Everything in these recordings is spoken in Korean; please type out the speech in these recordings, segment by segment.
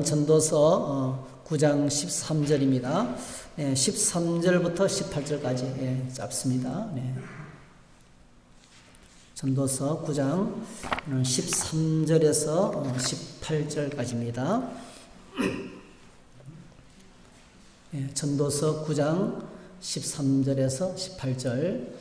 전도서 9장 13절입니다. 13절부터 18절까지 짧습니다. 전도서 9장 13절에서 18절까지입니다. 전도서 9장 13절에서 18절.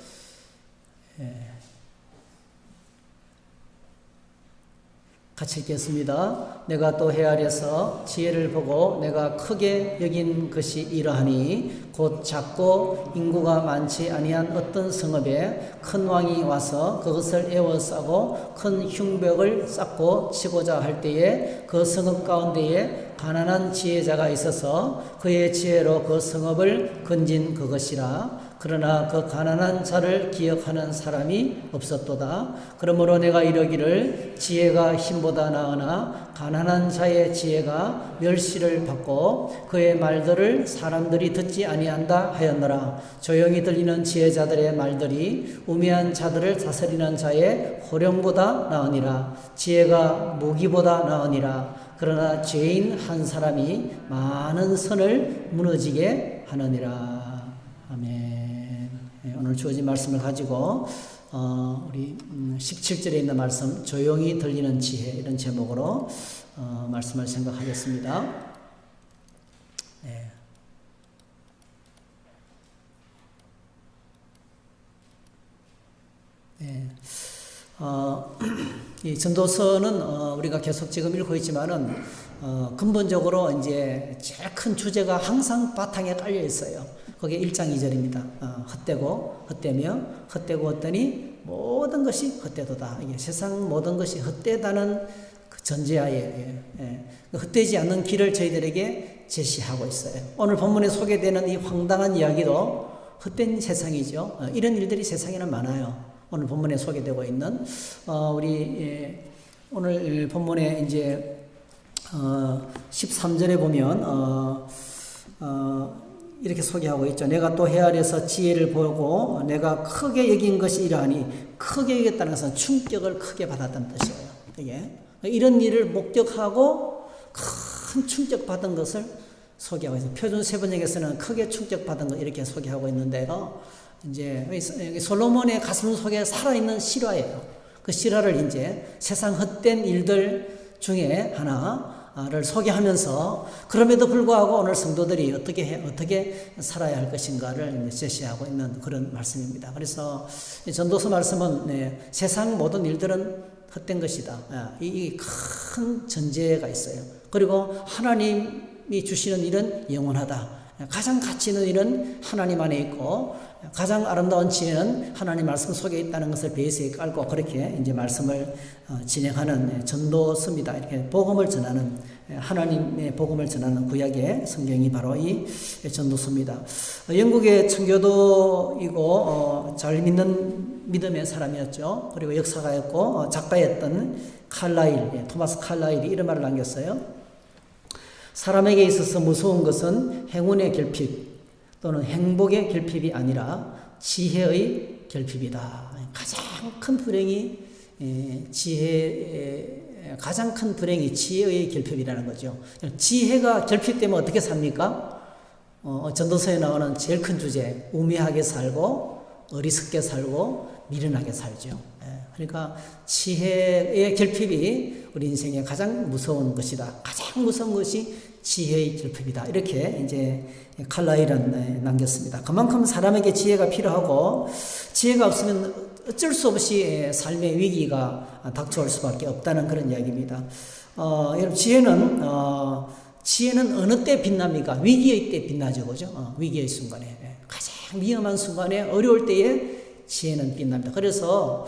같이 읽겠습니다. 내가 또 헤아려서 지혜를 보고 내가 크게 여긴 것이 이러하니 곧 작고 인구가 많지 아니한 어떤 성읍에 큰 왕이 와서 그것을 에워싸고 큰 흉벽을 쌓고 치고자 할 때에 그 성읍 가운데에 가난한 지혜자가 있어서 그의 지혜로 그 성읍을 건진 그것이라. 그러나 그 가난한 자를 기억하는 사람이 없었도다. 그러므로 내가 이르기를 지혜가 힘보다 나으나 가난한 자의 지혜가 멸시를 받고 그의 말들을 사람들이 듣지 아니한다 하였노라. 조용히 들리는 지혜자들의 말들이 우매한 자들을 다스리는 자의 호령보다 나으니라. 지혜가 무기보다 나으니라. 그러나 죄인 한 사람이 많은 선을 무너지게 하느니라. 아멘. 오늘 주어진 말씀을 가지고 우리 17절에 있는 말씀 조용히 들리는 지혜 이런 제목으로 말씀을 생각하겠습니다. 이 전도서는 우리가 계속 지금 읽고 있지만은 근본적으로 이제 제일 큰 주제가 항상 바탕에 깔려 있어요. 그게 1장 2절입니다. 헛되고 헛되니 모든 것이 헛되도다. 이게 세상 모든 것이 헛되다는 그 전제하에 헛되지 않는 길을 저희들에게 제시하고 있어요. 오늘 본문에 소개되는 이 황당한 이야기도 헛된 세상이죠. 이런 일들이 세상에는 많아요. 오늘 본문에 소개되고 있는 오늘 본문에 이제 13절에 보면 이렇게 소개하고 있죠. 내가 또 헤아려서 지혜를 보고 내가 크게 여긴 것이 이러하니 크게 여겼다는 것은 충격을 크게 받았다는 뜻이에요. 이게 이런 일을 목격하고 큰 충격받은 것을 소개하고 있어요. 표준 세번역에서는 크게 충격받은 것 이렇게 소개하고 있는데요. 이제 솔로몬의 가슴 속에 살아있는 실화예요. 그 실화를 이제 세상 헛된 일들 중에 하나를 소개하면서 그럼에도 불구하고 오늘 성도들이 어떻게 살아야 할 것인가를 제시하고 있는 그런 말씀입니다. 그래서 전도서 말씀은 세상 모든 일들은 헛된 것이다. 이 큰 전제가 있어요. 그리고 하나님이 주시는 일은 영원하다. 가장 가치 있는 일은 하나님 안에 있고 가장 아름다운 지혜는 하나님 말씀 속에 있다는 것을 베이스에 깔고 그렇게 이제 말씀을 진행하는 전도서입니다. 이렇게 복음을 전하는 하나님의 복음을 전하는 구약의 성경이 바로 이 전도서입니다. 영국의 청교도이고 잘 믿는 믿음의 사람이었죠. 그리고 역사가였고 작가였던 토마스 칼라일이 이런 말을 남겼어요. 사람에게 있어서 무서운 것은 행운의 결핍 또는 행복의 결핍이 아니라 지혜의 결핍이다. 가장 큰 불행이 지혜의 결핍이라는 거죠. 지혜가 결핍되면 어떻게 삽니까? 전도서에 나오는 제일 큰 주제, 우매하게 살고 어리석게 살고 미련하게 살죠. 그러니까 지혜의 결핍이 우리 인생에 가장 무서운 것이다. 가장 무서운 것이 지혜의 결핍이다. 이렇게 이제 칼라일은 남겼습니다. 그만큼 사람에게 지혜가 필요하고 지혜가 없으면 어쩔 수 없이 삶의 위기가 닥쳐올 수밖에 없다는 그런 이야기입니다. 여러분 지혜는 어느 때 빛납니까? 위기의 때 빛나죠, 그죠? 위기의 순간에 가장 위험한 순간에 어려울 때에 지혜는 빛납니다. 그래서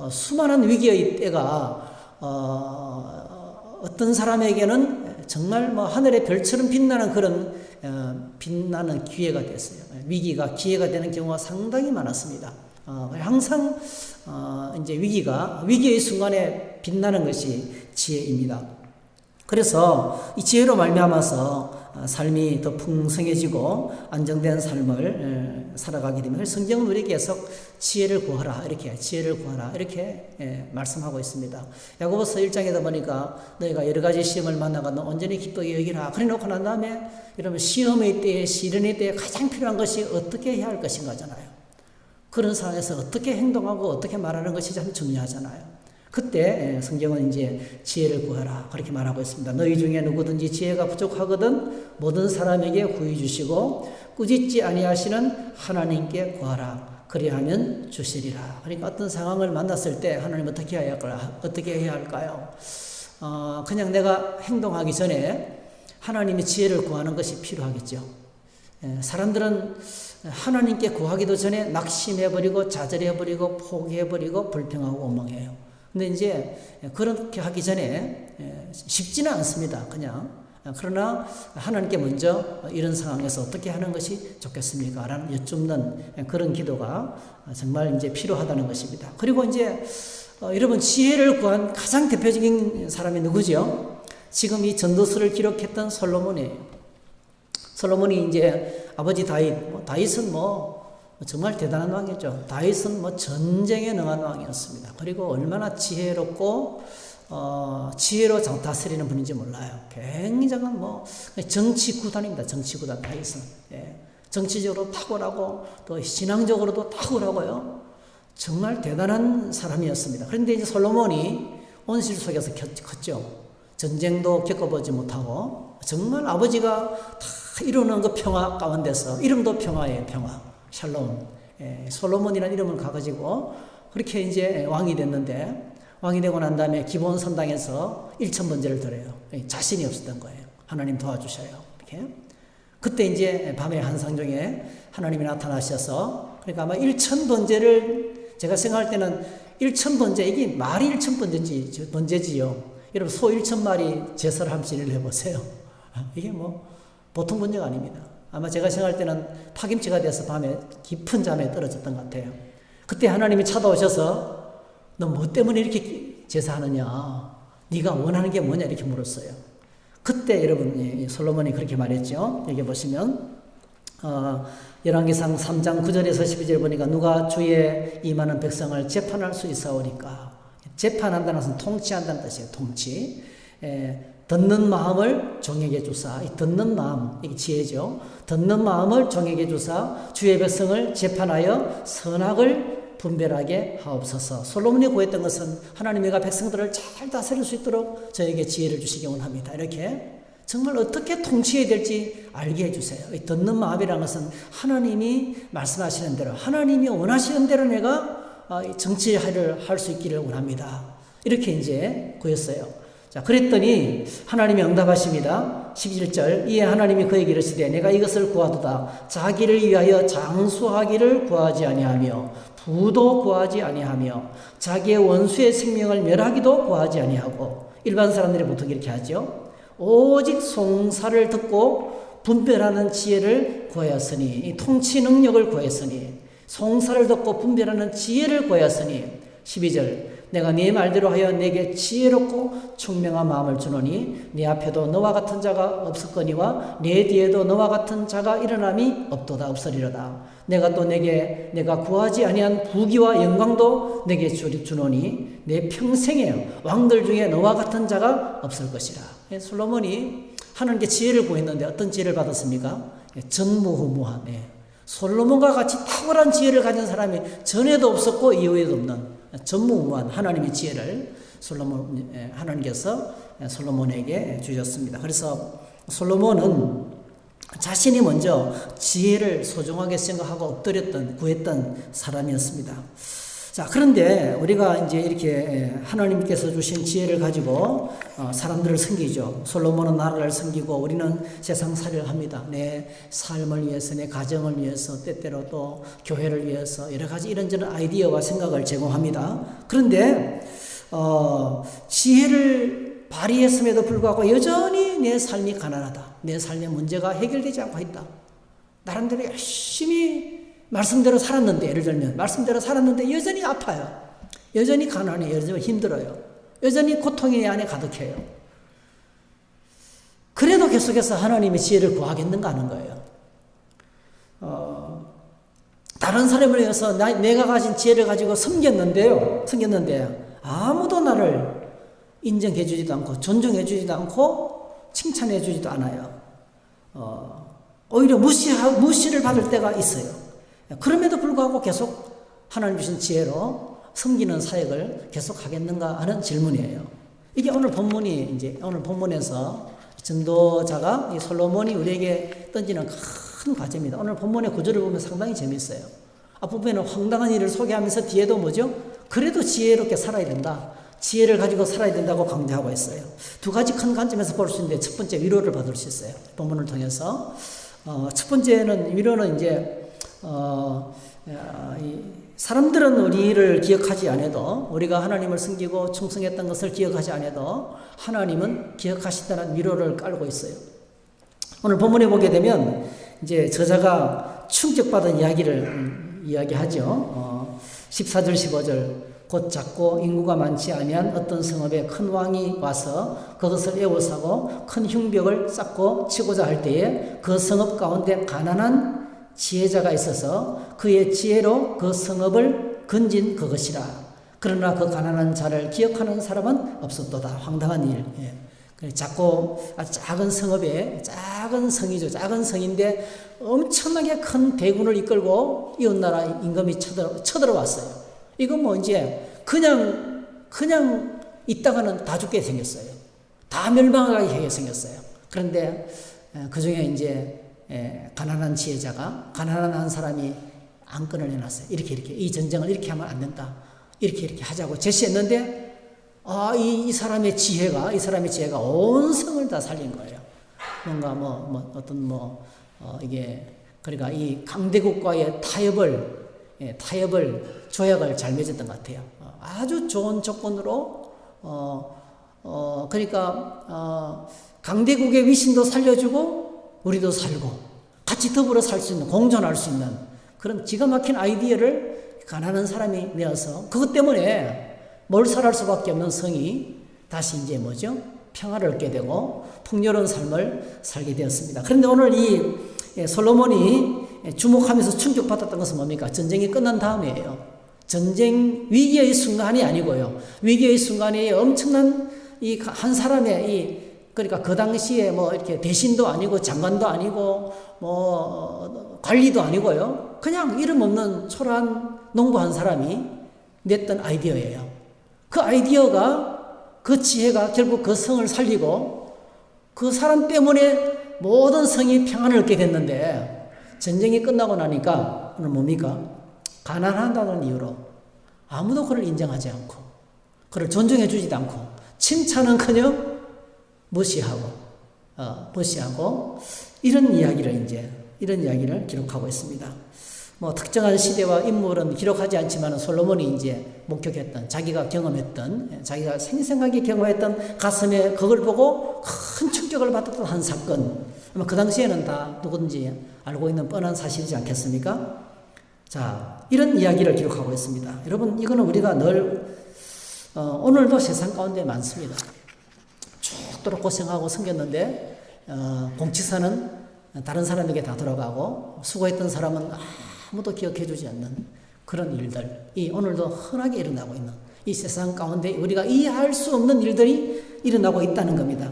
수많은 위기의 때가 어떤 사람에게는 정말 하늘의 별처럼 빛나는 그런 빛나는 기회가 됐어요. 위기가 기회가 되는 경우가 상당히 많았습니다. 항상 이제 위기의 순간에 빛나는 것이 지혜입니다. 그래서 이 지혜로 말미암아서 삶이 더 풍성해지고 안정된 삶을 살아가게 됩니다. 성경은 우리에게 계속 지혜를 구하라 이렇게 말씀하고 있습니다. 야고보서 1장에다 보니까 너희가 여러 가지 시험을 만나가 너 온전히 기쁘게 여기라. 그래 놓고 난 다음에 여러분 시험의 때에 시련의 때에 가장 필요한 것이 어떻게 해야 할 것인가잖아요. 그런 상황에서 어떻게 행동하고 어떻게 말하는 것이 참 중요하잖아요. 그때 성경은 이제 지혜를 구하라 그렇게 말하고 있습니다. 너희 중에 누구든지 지혜가 부족하거든 모든 사람에게 구해 주시고 꾸짖지 아니하시는 하나님께 구하라. 그리하면 주시리라. 그러니까 어떤 상황을 만났을 때 하나님 어떻게 해야 할까요? 그냥 내가 행동하기 전에 하나님의 지혜를 구하는 것이 필요하겠죠. 사람들은 하나님께 구하기도 전에 낙심해버리고 좌절해버리고 포기해버리고 불평하고 원망해요. 근데 이제 그렇게 하기 전에 쉽지는 않습니다. 그러나 하나님께 먼저 이런 상황에서 어떻게 하는 것이 좋겠습니까? 라는 여쭙는 그런 기도가 정말 이제 필요하다는 것입니다. 그리고 이제 여러분 지혜를 구한 가장 대표적인 사람이 누구죠? 지금 이 전도서를 기록했던 솔로몬이에요. 솔로몬이 이제 아버지 다윗은 정말 대단한 왕이죠. 다윗은 전쟁에 능한 왕이었습니다. 그리고 얼마나 지혜롭고 지혜로 다스리는 분인지 몰라요. 굉장한 정치구단입니다. 정치구단 다윗은. 정치적으로 탁월하고 또 신앙적으로도 탁월하고요. 정말 대단한 사람이었습니다. 그런데 이제 솔로몬이 온실 속에서 컸죠. 전쟁도 겪어보지 못하고 정말 아버지가 다 이루는 그 평화 가운데서 이름도 평화예요. 평화. 샬롬. 솔로몬이라는 이름을 가지고 그렇게 이제 왕이 됐는데 왕이 되고 난 다음에 기브온 선당에서 일천번제를 드려요. 자신이 없었던 거예요. 하나님 도와주셔요. 이렇게. 그때 이제 밤의 환상 중에 하나님이 나타나셔서 그러니까 아마 일천번제를 제가 생각할 때는 일천번제 이게 말이 일천번제지요. 여러분 소 1,000마리 제사를 한번 진행을 해보세요. 이게 보통 번제가 아닙니다. 아마 제가 생각할 때는 파김치가 돼서 밤에 깊은 잠에 떨어졌던 것 같아요. 그때 하나님이 찾아오셔서 너 뭐 때문에 이렇게 제사하느냐? 네가 원하는 게 뭐냐? 이렇게 물었어요. 그때 여러분 솔로몬이 그렇게 말했죠. 여기 보시면 열왕기상 3장 9절에서 12절 보니까 누가 주의 임하는 백성을 재판할 수 있사오리까? 재판한다는 것은 통치한다는 뜻이에요. 통치. 듣는 마음을 종에게 주사. 이 듣는 마음, 이게 지혜죠. 듣는 마음을 종에게 주사 주의 백성을 재판하여 선악을 분별하게 하옵소서. 솔로몬이 구했던 것은 하나님이가 백성들을 잘 다스릴 수 있도록 저에게 지혜를 주시기 원합니다. 이렇게 정말 어떻게 통치해야 될지 알게 해주세요. 이 듣는 마음이라는 것은 하나님이 말씀하시는 대로 하나님이 원하시는 대로 내가 정치를 할 수 있기를 원합니다. 이렇게 이제 구했어요. 자, 그랬더니 하나님이 응답하십니다. 11절 이에 하나님이 그에게 이르시되 내가 이것을 구하도다. 자기를 위하여 장수하기를 구하지 아니하며 부도 구하지 아니하며 자기의 원수의 생명을 멸하기도 구하지 아니하고 일반 사람들이 보통 이렇게 하죠. 오직 송사를 듣고 분별하는 지혜를 구하였으니 이 통치 능력을 구하였으니 송사를 듣고 분별하는 지혜를 구하였으니 12절 내가 네 말대로 하여 내게 지혜롭고 총명한 마음을 주노니 네 앞에도 너와 같은 자가 없었거니와 네 뒤에도 너와 같은 자가 일어남이 없으리로다. 내가 또 내가 구하지 아니한 부귀와 영광도 내게 주노니 내 평생에 왕들 중에 너와 같은 자가 없을 것이라. 솔로몬이 하나님께 지혜를 구했는데 어떤 지혜를 받았습니까? 전무후무한. 솔로몬과 같이 탁월한 지혜를 가진 사람이 전에도 없었고 이후에도 없는 전무후무한 하나님의 지혜를 하나님께서 솔로몬에게 주셨습니다. 그래서 솔로몬은 자신이 먼저 지혜를 소중하게 생각하고 구했던 사람이었습니다. 자, 그런데 우리가 이제 이렇게 하나님께서 주신 지혜를 가지고 사람들을 섬기죠. 솔로몬은 나라를 섬기고 우리는 세상살이를 합니다. 내 삶을 위해서, 내 가정을 위해서, 때때로 또 교회를 위해서 여러 가지 이런저런 아이디어와 생각을 제공합니다. 그런데 지혜를 발휘했음에도 불구하고 여전히 내 삶이 가난하다. 내 삶의 문제가 해결되지 않고 있다. 나름대로 열심히 말씀대로 살았는데, 예를 들면 말씀대로 살았는데 여전히 아파요. 여전히 가난해요. 여전히 힘들어요. 여전히 고통의 안에 가득해요. 그래도 계속해서 하나님의 지혜를 구하겠는가 하는 거예요. 다른 사람을 위해서 내가 가진 지혜를 가지고 섬겼는데 아무도 나를 인정해 주지도 않고 존중해 주지도 않고 칭찬해 주지도 않아요. 오히려 무시를 받을 때가 있어요. 그럼에도 불구하고 계속 하나님 주신 지혜로 섬기는 사역을 계속 하겠는가 하는 질문이에요. 이게 오늘 본문에서 전도자가 이 솔로몬이 우리에게 던지는 큰 과제입니다. 오늘 본문의 구절을 보면 상당히 재미있어요. 앞부분에는 황당한 일을 소개하면서 뒤에도 뭐죠? 그래도 지혜롭게 살아야 된다. 지혜를 가지고 살아야 된다고 강조하고 있어요. 두 가지 큰 관점에서 볼 수 있는데, 첫 번째 위로를 받을 수 있어요. 본문을 통해서. 첫 번째는 위로는 이제 사람들은 우리를 기억하지 않아도, 우리가 하나님을 섬기고 충성했던 것을 기억하지 않아도 하나님은 기억하신다는 위로를 깔고 있어요. 오늘 본문에 보게 되면 이제 저자가 충격받은 이야기를 이야기하죠. 14절 15절 곧 작고 인구가 많지 아니한 어떤 성읍에 큰 왕이 와서 그것을 에워싸고 큰 흉벽을 쌓고 치고자 할 때에 그 성읍 가운데 가난한 지혜자가 있어서 그의 지혜로 그 성읍을 건진 그것이라. 그러나 그 가난한 자를 기억하는 사람은 없었도다. 황당한 일. 작고 작은 성읍에, 작은 성이죠. 작은 성인데 엄청나게 큰 대군을 이끌고 이웃나라 임금이 쳐들어왔어요. 이건 뭐 이제 그냥 있다가는 다 죽게 생겼어요. 다 멸망하게 생겼어요. 그런데 그 중에 이제 가난한 지혜자가, 가난한 한 사람이 안건을 내놨어요. 이렇게 이 전쟁을 이렇게 하면 안 된다. 이렇게 하자고 제시했는데, 이 사람의 지혜가 온 성을 다 살린 거예요. 뭔가 이게, 그러니까 이 강대국과의 타협을 조약을 잘 맺었던 것 같아요. 아주 좋은 조건으로, 그러니까, 강대국의 위신도 살려주고, 우리도 살고, 같이 더불어 살 수 있는, 공존할 수 있는 그런 기가 막힌 아이디어를 가난한 사람이 내어서, 그것 때문에 몰살할 수밖에 없는 성이 다시 이제 뭐죠? 평화를 얻게 되고, 풍요로운 삶을 살게 되었습니다. 그런데 오늘 이 솔로몬이 주목하면서 충격받았던 것은 뭡니까? 전쟁이 끝난 다음이에요. 전쟁 위기의 순간이 아니고요. 위기의 순간에 엄청난 이 한 사람의 그러니까 그 당시에 뭐 이렇게 대신도 아니고 장관도 아니고 뭐 관리도 아니고요. 그냥 이름 없는 초라한 농부 한 사람이 냈던 아이디어예요. 그 아이디어가, 그 지혜가 결국 그 성을 살리고 그 사람 때문에 모든 성이 평안을 얻게 됐는데, 전쟁이 끝나고 나니까 오늘 뭡니까? 가난하다는 이유로 아무도 그를 인정하지 않고 그를 존중해 주지도 않고 칭찬은커녕 무시하고 이런 이야기를 기록하고 있습니다. 뭐 특정한 시대와 인물은 기록하지 않지만 솔로몬이 이제 목격했던, 자기가 경험했던, 자기가 생생하게 경험했던, 가슴에 그걸 보고 큰 충격을 받았던 한 사건, 아마 그 당시에는 다 누군지 알고 있는 뻔한 사실이지 않겠습니까? 자, 이런 이야기를 기록하고 있습니다. 여러분, 이거는 우리가 늘 오늘도 세상 가운데 많습니다. 죽도록 고생하고 섬겼는데 공치사는 다른 사람에게 다 돌아가고, 수고했던 사람은 아무도 기억해 주지 않는 그런 일들이 오늘도 흔하게 일어나고 있는 이 세상 가운데 우리가 이해할 수 없는 일들이 일어나고 있다는 겁니다.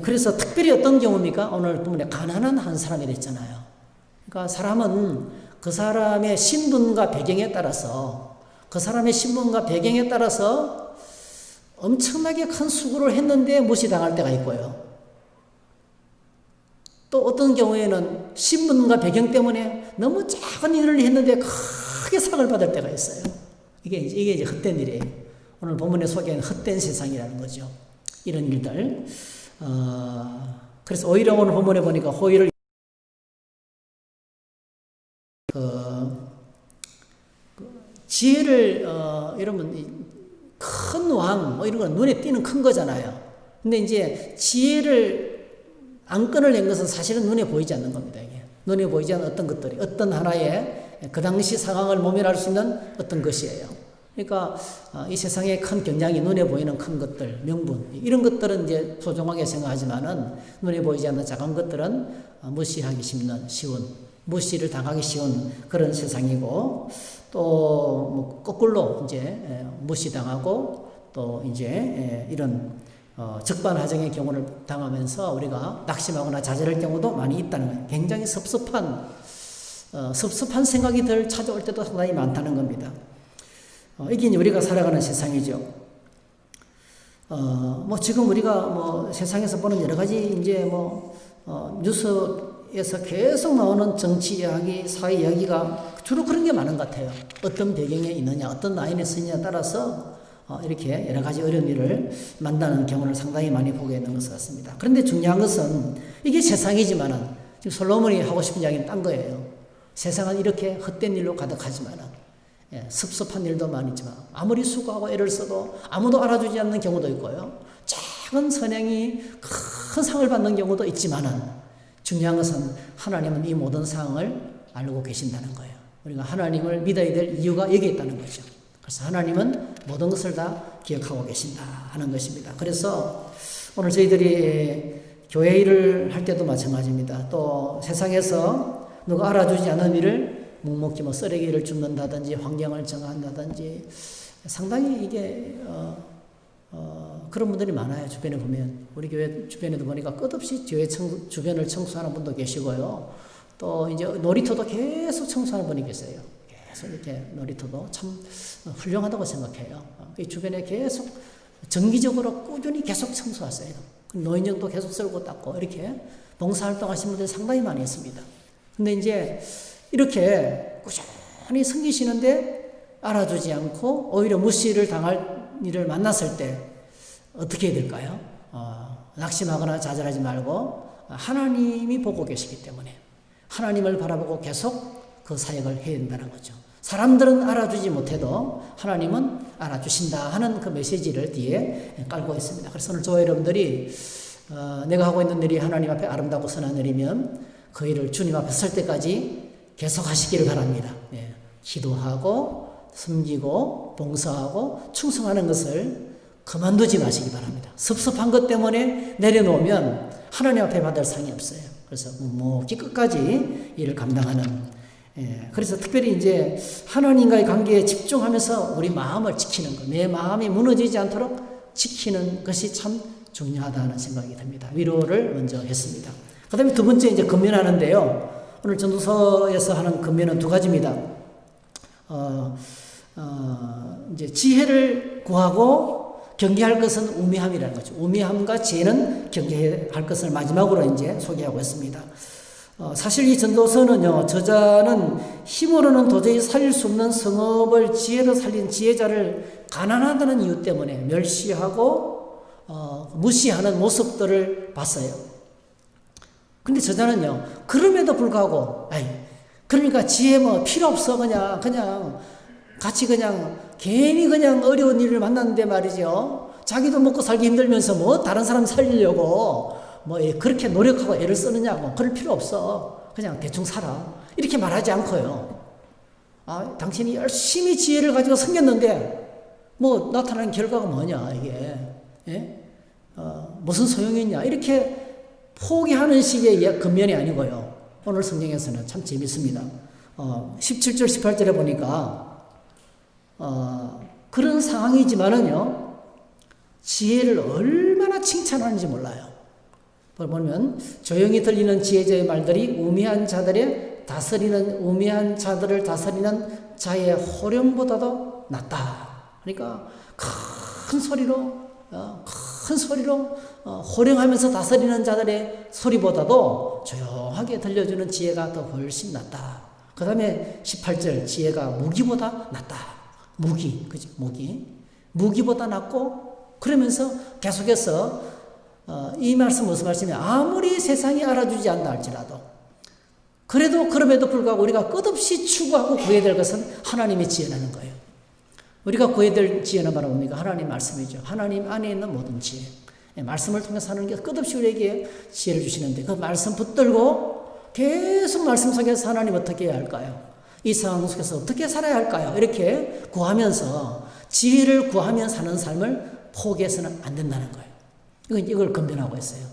그래서 특별히 어떤 경우입니까? 오늘 보면 가난한 한 사람이 됐잖아요. 그러니까 사람은 그 사람의 신분과 배경에 따라서 엄청나게 큰 수고를 했는데 무시당할 때가 있고요. 또 어떤 경우에는 신분과 배경 때문에 너무 작은 일을 했는데 크게 상을 받을 때가 있어요. 이게 이제 헛된 일이에요. 오늘 본문에 소개한 헛된 세상이라는 거죠. 이런 일들. 그래서 오히려 오늘 본문에 보니까 호의를 지혜를 여러분 큰 왕 이런 건 눈에 띄는 큰 거잖아요. 근데 이제 지혜를 안건을 낸 것은 사실은 눈에 보이지 않는 겁니다. 이게. 눈에 보이지 않는 어떤 것들이, 어떤 하나의 그 당시 상황을 모면할 수 있는 어떤 것이에요. 그러니까 이 세상의 큰 경량이 눈에 보이는 큰 것들, 명분 이런 것들은 이제 소중하게 생각하지만은 눈에 보이지 않는 작은 것들은 무시하기 쉬운 무시를 당하기 쉬운 그런 세상이고 또 거꾸로 이제 무시당하고 또 이제 이런 적반하장의 경우를 당하면서 우리가 낙심하거나 좌절할 경우도 많이 있다는 거예요. 굉장히 섭섭한 생각이 들 찾아올 때도 상당히 많다는 겁니다. 이게 이제 우리가 살아가는 세상이죠. 지금 우리가 세상에서 보는 여러 가지 이제 뉴스에서 계속 나오는 정치 이야기, 사회 이야기가 주로 그런 게 많은 것 같아요. 어떤 배경에 있느냐, 어떤 라인에 서느냐에 따라서 이렇게 여러 가지 어려운 일을 만나는 경우를 상당히 많이 보게 되는 것 같습니다. 그런데 중요한 것은 이게 세상이지만은 지금 솔로몬이 하고 싶은 이야기는 딴 거예요. 세상은 이렇게 헛된 일로 가득하지만은 섭섭한 일도 많지만 아무리 수고하고 애를 써도 아무도 알아주지 않는 경우도 있고요. 작은 선행이 큰 상을 받는 경우도 있지만은 중요한 것은 하나님은 이 모든 상황을 알고 계신다는 거예요. 우리가 하나님을 믿어야 될 이유가 여기에 있다는 거죠. 그래서 하나님은 모든 것을 다 기억하고 계신다 하는 것입니다. 그래서 오늘 저희들이 교회 일을 할 때도 마찬가지입니다. 또 세상에서 누가 알아주지 않은 일을 묵묵히 쓰레기를 줍는다든지 환경을 정한다든지 상당히 이게 그런 분들이 많아요. 주변에 보면 우리 교회 주변에도 보니까 끝없이 교회 주변을 청소하는 분도 계시고요. 또 이제 놀이터도 계속 청소하는 분이 계세요. 계속 이렇게 놀이터도 참 훌륭하다고 생각해요. 이 주변에 계속 정기적으로 꾸준히 계속 청소하세요. 노인정도 계속 쓸고 닦고 이렇게 봉사활동 하시는 분들이 상당히 많이 있습니다. 근데 이제 이렇게 꾸준히 섬기시는데 알아주지 않고 오히려 무시를 당할 일을 만났을 때 어떻게 해야 될까요? 낙심하거나 좌절하지 말고 하나님이 보고 계시기 때문에 하나님을 바라보고 계속 그 사역을 해야 된다는 거죠. 사람들은 알아주지 못해도 하나님은 알아주신다 하는 그 메시지를 뒤에 깔고 있습니다. 그래서 오늘 저와 여러분들이 내가 하고 있는 일이 하나님 앞에 아름답고 선한 일이면 그 일을 주님 앞에 설 때까지 계속 하시기를 바랍니다. 기도하고 섬기고 봉사하고 충성하는 것을 그만두지 마시기 바랍니다. 섭섭한 것 때문에 내려놓으면 하나님 앞에 받을 상이 없어요. 그래서 묵묵히 끝까지 일을 감당하는 그래서 특별히 이제 하나님과의 관계에 집중하면서 우리 마음을 지키는 것, 내 마음이 무너지지 않도록 지키는 것이 참 중요하다는 생각이 듭니다. 위로를 먼저 했습니다. 그 다음에 두 번째 이제 근면하는데요. 오늘 전도서에서 하는 근면은 두 가지입니다. 이제 지혜를 구하고 경계할 것은 우매함이라는 거죠. 우매함과 지혜는 경계할 것을 마지막으로 이제 소개하고 있습니다. 사실 이 전도서는요, 저자는 힘으로는 도저히 살릴 수 없는 성읍을 지혜로 살린 지혜자를 가난하다는 이유 때문에 멸시하고 무시하는 모습들을 봤어요. 근데 저자는요, 그럼에도 불구하고, 그러니까 지혜 필요 없어. 그냥 같이 괜히 어려운 일을 만났는데 말이죠. 자기도 먹고 살기 힘들면서 다른 사람 살리려고 그렇게 노력하고 애를 쓰느냐고. 그럴 필요 없어. 그냥 대충 살아. 이렇게 말하지 않고요. 당신이 열심히 지혜를 가지고 섬겼는데, 나타나는 결과가 뭐냐, 이게. 무슨 소용이 있냐. 이렇게 포기하는 식의 근면이 아니고요. 오늘 성경에서는 참 재밌습니다. 17절, 18절에 보니까, 그런 상황이지만은요, 지혜를 얼마나 칭찬하는지 몰라요. 보면, 조용히 들리는 지혜자의 말들이 우매한 자들을 다스리는 자의 호령보다도 낫다. 그러니까, 큰 소리로 호령하면서 다스리는 자들의 소리보다도 조용하게 들려주는 지혜가 더 훨씬 낫다. 그 다음에 18절 지혜가 무기보다 낫다. 무기보다 낫고 그러면서 계속해서 이 말씀 무슨 말씀이냐. 아무리 세상이 알아주지 않다 할지라도 그럼에도 불구하고 우리가 끝없이 추구하고 구해야 될 것은 하나님의 지혜라는 거예요. 우리가 구해야 될 지혜는 바로 뭡니까? 하나님 말씀이죠. 하나님 안에 있는 모든 지혜. 말씀을 통해서 하는 게 끝없이 우리에게 지혜를 주시는데 그 말씀 붙들고 계속 말씀 속에서 하나님 어떻게 해야 할까요? 이 상황 속에서 어떻게 살아야 할까요? 이렇게 구하면서 지혜를 구하며 사는 삶을 포기해서는 안 된다는 거예요. 이걸 건면하고 있어요.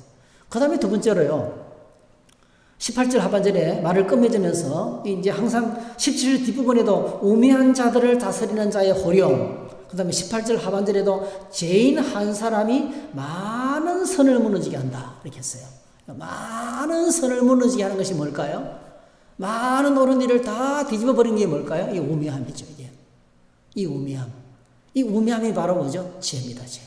그 다음에 두 번째로요. 18절 하반절에 말을 끝맺으면서 이제 항상 17절 뒷부분에도 우매한 자들을 다스리는 자의 호령, 그 다음에 18절 하반절에도 죄인 한 사람이 많은 선을 무너지게 한다 이렇게 했어요. 많은 선을 무너지게 하는 것이 뭘까요? 많은 옳은 일을 다 뒤집어 버리는 게 뭘까요? 이 우매함이죠. 이 우매함. 이 우매함이 바로 뭐죠? 지혜입니다. 지혜.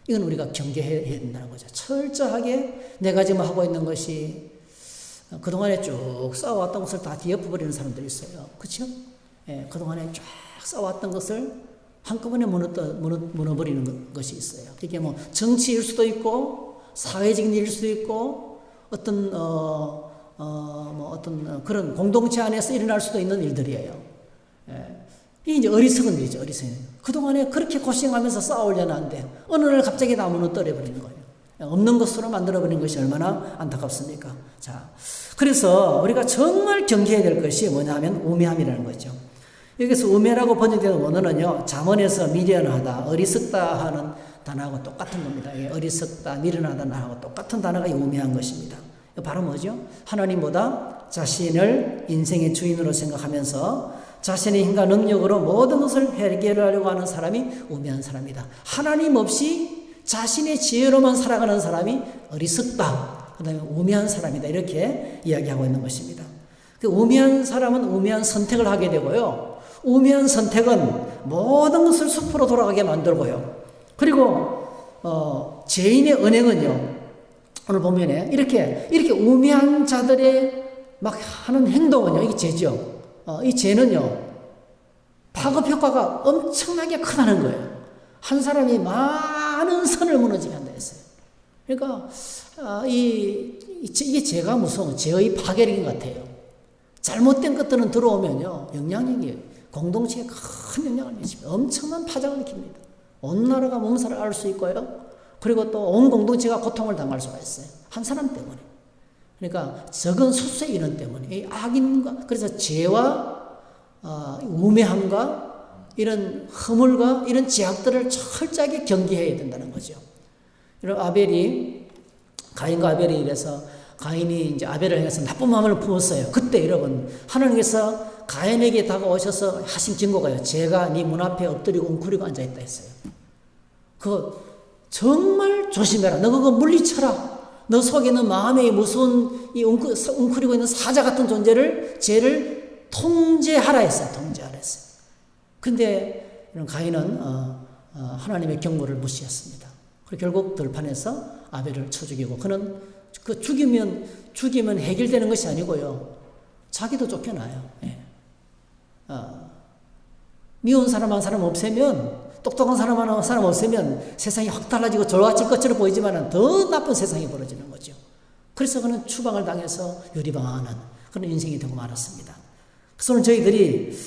이건 우리가 경계해야 된다는 거죠. 철저하게 내가 지금 하고 있는 것이 그동안에 쭉 쌓아왔던 것을 다 뒤엎어버리는 사람들이 있어요. 그렇죠? 예, 그동안에 쫙 쌓아왔던 것을 한꺼번에 무너버리는 것이 있어요. 이게 뭐 정치일 수도 있고 사회적인 일일 수도 있고 어떤 어떤 그런 공동체 안에서 일어날 수도 있는 일들이에요. 예. 이게 이제 어리석은 일이죠. 어리석은 일. 그동안에 그렇게 고생하면서 쌓아올려놨는데 어느 날 갑자기 다 무너뜨려버리는 거예요. 없는 것으로 만들어버린 것이 얼마나 안타깝습니까? 자, 그래서 우리가 정말 경계해야 될 것이 뭐냐면 우매함이라는 거죠. 여기서 우매라고 번역되는 원어는요, 잠언에서 미련하다, 어리석다 하는 단어하고 똑같은 겁니다. 어리석다, 미련하다 단어하고 똑같은 단어가 이 우매한 것입니다. 바로 뭐죠? 하나님보다 자신을 인생의 주인으로 생각하면서 자신의 힘과 능력으로 모든 것을 해결하려고 하는 사람이 우매한 사람이다. 하나님 없이 자신의 지혜로만 살아가는 사람이 어리석다. 그 다음에 우매한 사람이다. 이렇게 이야기하고 있는 것입니다. 그 우매한 사람은 우매한 선택을 하게 되고요. 우매한 선택은 모든 것을 숲으로 돌아가게 만들고요. 그리고 죄인의 언행은요. 오늘 보면에 이렇게 우매한 자들의 막 하는 행동은요. 이게 죄죠. 이 죄는요. 파급 효과가 엄청나게 크다는 거예요. 한 사람이 많은 선을 무너지게 한다 했어요. 그러니까 이게 죄가 무서운 죄의 파괴력인 것 같아요. 잘못된 것들은 들어오면요. 영향력이 공동체에 큰 영향을 미칩니다. 엄청난 파장을 일으킵니다. 온 나라가 몸살을 앓을 수 있고요. 그리고 또 온 공동체가 고통을 당할 수가 있어요. 한 사람 때문에. 그러니까 적은 수수의 인원 때문에 이 악인과 그래서 죄와 우매함과 이런 허물과 이런 제약들을 철저하게 경계해야 된다는 거죠. 이런 가인과 아벨이 이래서 가인이 이제 아벨을 향해서 나쁜 마음을 품었어요. 그때 여러분 하나님께서 가인에게 다가오셔서 하신 증거가요. 제가 네 문 앞에 엎드리고 웅크리고 앉아있다 했어요. 그거 정말 조심해라. 너 그거 물리쳐라. 너 속에 있는 마음에 무서운 이 웅크리고 있는 사자 같은 죄를 통제하라 했어요. 통제하라 했어요. 근데 가인은 하나님의 경고를 무시했습니다. 그리고 결국 들판에서 아벨을 쳐 죽이고 그는 그 죽이면 해결되는 것이 아니고요. 자기도 쫓겨나요. 예. 미운 사람 한 사람 없애면 똑똑한 사람 한 사람 없애면 세상이 확 달라지고 좋아질 것처럼 보이지만 더 나쁜 세상이 벌어지는 거죠. 그래서 그는 추방을 당해서 유리방황하는 그런 인생이 되고 말았습니다. 그래서 오늘 저희들이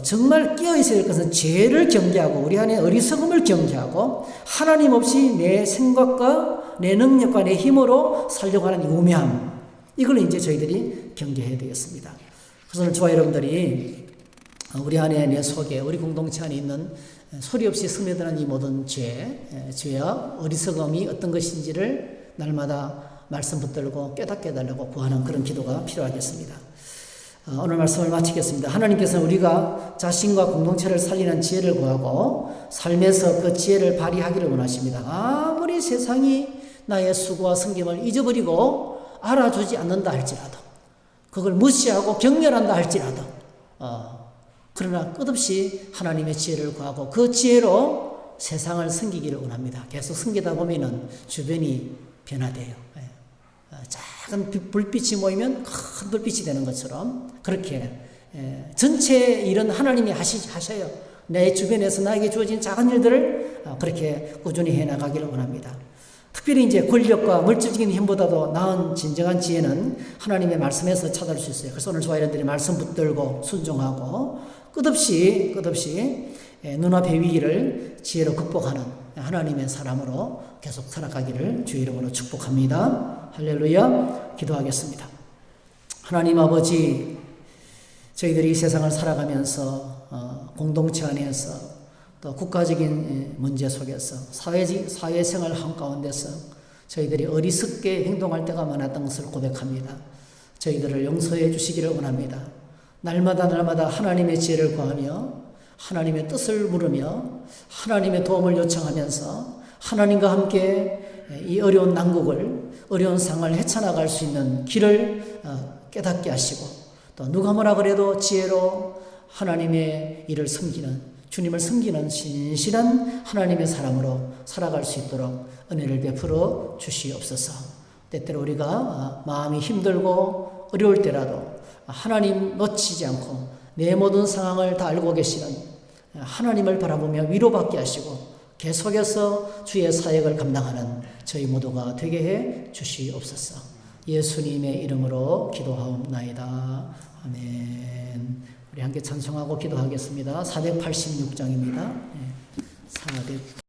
정말 끼어 있어야 될 것은 죄를 경계하고 우리 안에 어리석음을 경계하고 하나님 없이 내 생각과 내 능력과 내 힘으로 살려고 하는 우매함, 이걸 이제 저희들이 경계해야 되겠습니다. 그래서 오늘 저와 여러분들이 우리 안에 내 속에 우리 공동체 안에 있는 소리 없이 스며드는 이 모든 죄와 어리석음이 어떤 것인지를 날마다 말씀 붙들고 깨닫게 해달라고 구하는 그런 기도가 필요하겠습니다. 오늘 말씀을 마치겠습니다. 하나님께서는 우리가 자신과 공동체를 살리는 지혜를 구하고 삶에서 그 지혜를 발휘하기를 원하십니다. 아무리 세상이 나의 수고와 섬김을 잊어버리고 알아주지 않는다 할지라도, 그걸 무시하고 경멸한다 할지라도, 그러나 끝없이 하나님의 지혜를 구하고 그 지혜로 세상을 섬기기를 원합니다. 계속 섬기다 보면은 주변이 변화돼요. 작은 불빛이 모이면 큰 불빛이 되는 것처럼 그렇게 전체 일은 하나님이 하셔요. 내 주변에서 나에게 주어진 작은 일들을 그렇게 꾸준히 해나가기를 원합니다. 특별히 이제 권력과 물질적인 힘보다도 나은 진정한 지혜는 하나님의 말씀에서 찾을 수 있어요. 그래서 오늘 저와 여러분들이 말씀 붙들고 순종하고 끝없이 눈앞의 위기를 지혜로 극복하는 하나님의 사람으로 계속 살아가기를 주의 이름으로 축복합니다. 할렐루야. 기도하겠습니다. 하나님 아버지, 저희들이 이 세상을 살아가면서 공동체 안에서 또 국가적인 문제 속에서 사회생활 한가운데서 저희들이 어리석게 행동할 때가 많았던 것을 고백합니다. 저희들을 용서해 주시기를 원합니다. 날마다 하나님의 지혜를 구하며 하나님의 뜻을 물으며 하나님의 도움을 요청하면서 하나님과 함께 이 어려운 난국을, 어려운 상황을 헤쳐나갈 수 있는 길을 깨닫게 하시고, 또 누가 뭐라 그래도 지혜로 하나님의 일을 섬기는, 주님을 섬기는 신실한 하나님의 사람으로 살아갈 수 있도록 은혜를 베풀어 주시옵소서. 때때로 우리가 마음이 힘들고 어려울 때라도 하나님 놓치지 않고 내 모든 상황을 다 알고 계시는 하나님을 바라보며 위로받게 하시고 계속해서 주의 사역을 감당하는 저희 모두가 되게 해 주시옵소서. 예수님의 이름으로 기도하옵나이다. 아멘. 우리 함께 찬송하고 기도하겠습니다. 486장입니다. 400